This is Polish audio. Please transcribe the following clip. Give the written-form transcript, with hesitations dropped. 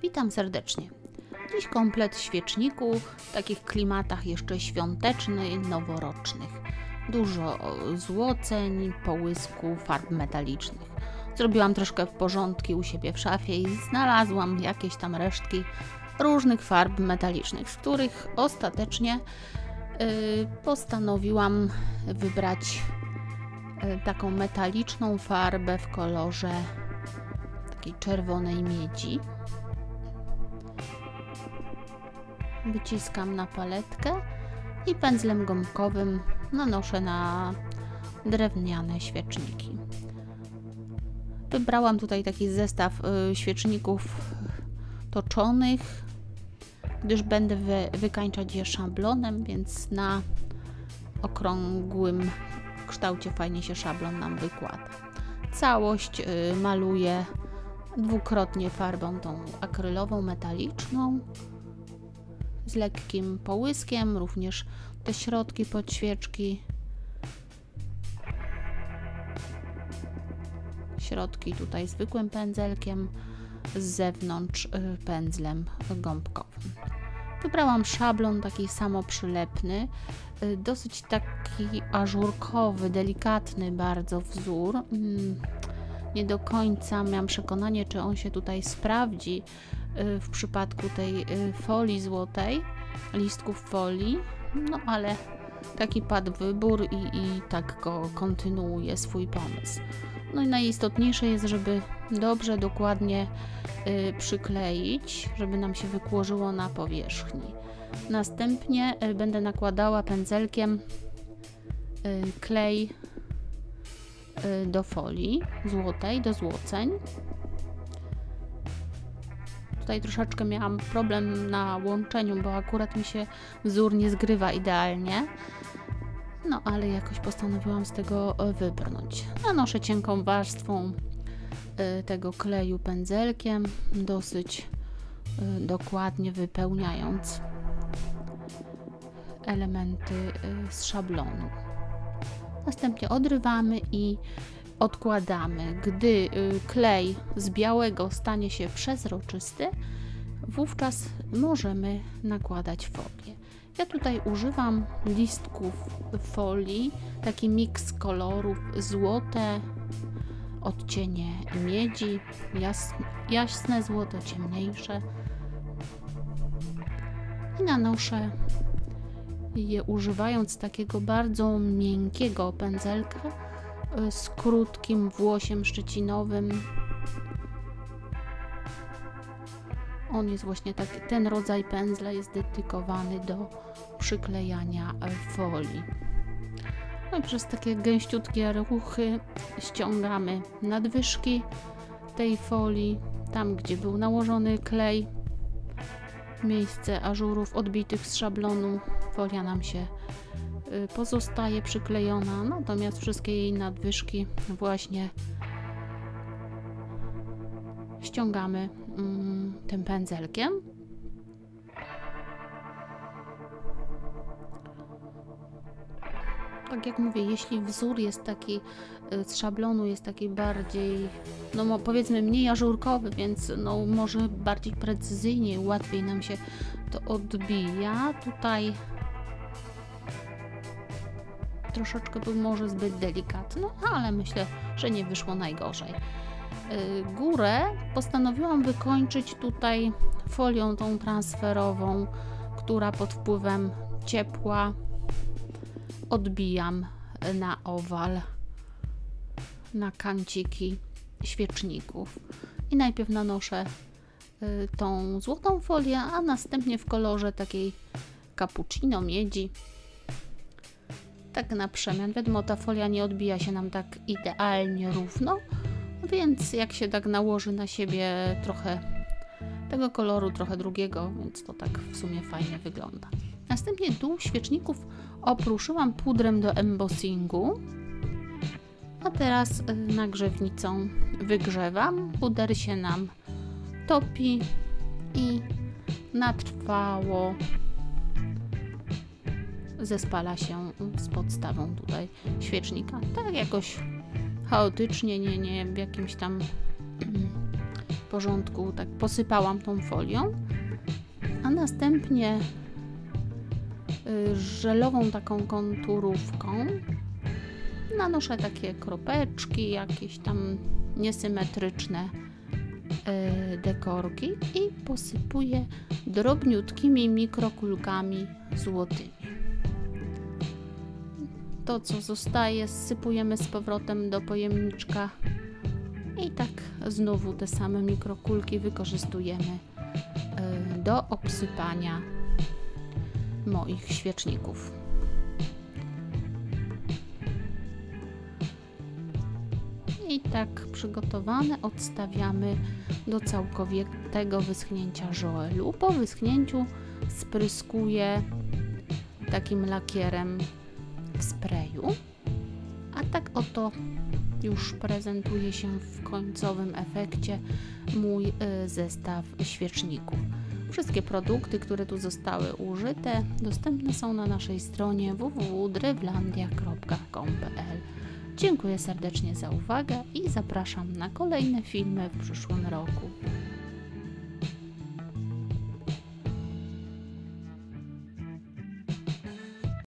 Witam serdecznie. Dziś komplet świeczników w takich klimatach jeszcze świątecznych, noworocznych. Dużo złoceń, połysku, farb metalicznych. Zrobiłam troszkę porządki u siebie w szafie i znalazłam jakieś tam resztki różnych farb metalicznych, z których ostatecznie postanowiłam wybrać taką metaliczną farbę w kolorze takiej czerwonej miedzi. Wyciskam na paletkę i pędzlem gąbkowym nanoszę na drewniane świeczniki. Wybrałam tutaj taki zestaw świeczników toczonych, gdyż będę wykańczać je szablonem, więc na okrągłym kształcie fajnie się szablon nam wykłada. Całość maluję dwukrotnie farbą tą akrylową, metaliczną, z lekkim połyskiem, również te środki pod świeczki. Środki tutaj zwykłym pędzelkiem, z zewnątrz pędzlem gąbkowym. Wybrałam szablon taki samoprzylepny, dosyć taki ażurkowy, delikatny bardzo wzór. Nie do końca miałam przekonanie, czy on się tutaj sprawdzi w przypadku tej folii złotej, listków folii, no ale taki padł wybór i tak go kontynuuję swój pomysł. No i najistotniejsze jest, żeby dobrze, dokładnie przykleić, żeby nam się wykłożyło na powierzchni. Następnie będę nakładała pędzelkiem klej do folii złotej, do złoceń. Tutaj troszeczkę miałam problem na łączeniu, bo akurat mi się wzór nie zgrywa idealnie. No ale jakoś postanowiłam z tego wybrnąć. Nanoszę cienką warstwą tego kleju pędzelkiem, dosyć dokładnie wypełniając elementy z szablonu. Następnie odrywamy i odkładamy. Gdy klej z białego stanie się przezroczysty, wówczas możemy nakładać folię. Ja tutaj używam listków folii, taki miks kolorów, złote, odcienie miedzi, jasne złoto, ciemniejsze. I nanoszę je używając takiego bardzo miękkiego pędzelka z krótkim włosiem szczecinowym. On jest właśnie taki, ten rodzaj pędzla jest dedykowany do przyklejania folii. No i przez takie gęściutkie ruchy ściągamy nadwyżki tej folii, tam gdzie był nałożony klej, miejsce ażurów odbitych z szablonu, folia nam się pozostaje przyklejona, natomiast wszystkie jej nadwyżki właśnie ściągamy tym pędzelkiem. Tak jak mówię, jeśli wzór jest taki z szablonu, jest taki bardziej, no powiedzmy mniej ażurkowy, więc no może bardziej precyzyjnie, łatwiej nam się to odbija. Tutaj troszeczkę był może zbyt delikatny, ale myślę, że nie wyszło najgorzej. Górę postanowiłam wykończyć tutaj folią tą transferową, która pod wpływem ciepła odbijam na owal, na kanciki świeczników. I najpierw nanoszę tą złotą folię, a następnie w kolorze takiej cappuccino, miedzi. Tak na przemian. Wiadomo, ta folia nie odbija się nam tak idealnie równo, więc jak się tak nałoży na siebie trochę tego koloru, trochę drugiego, więc to tak w sumie fajnie wygląda. Następnie dół świeczników opruszyłam pudrem do embossingu, a teraz nagrzewnicą wygrzewam. Puder się nam topi i na trwało zespala się z podstawą tutaj świecznika. Tak jakoś chaotycznie, nie w jakimś tam porządku tak posypałam tą folią, a następnie żelową taką konturówką nanoszę takie kropeczki, jakieś tam niesymetryczne dekorki i posypuję drobniutkimi mikrokulkami złotymi. To, co zostaje, zsypujemy z powrotem do pojemniczka i tak znowu te same mikrokulki wykorzystujemy do obsypania moich świeczników. I tak przygotowane odstawiamy do całkowitego wyschnięcia żołelu. Po wyschnięciu spryskuję takim lakierem w sprayu, a tak oto już prezentuje się w końcowym efekcie mój zestaw świeczników. Wszystkie produkty, które tu zostały użyte, dostępne są na naszej stronie www.drewlandia.com.pl. Dziękuję serdecznie za uwagę i zapraszam na kolejne filmy w przyszłym roku.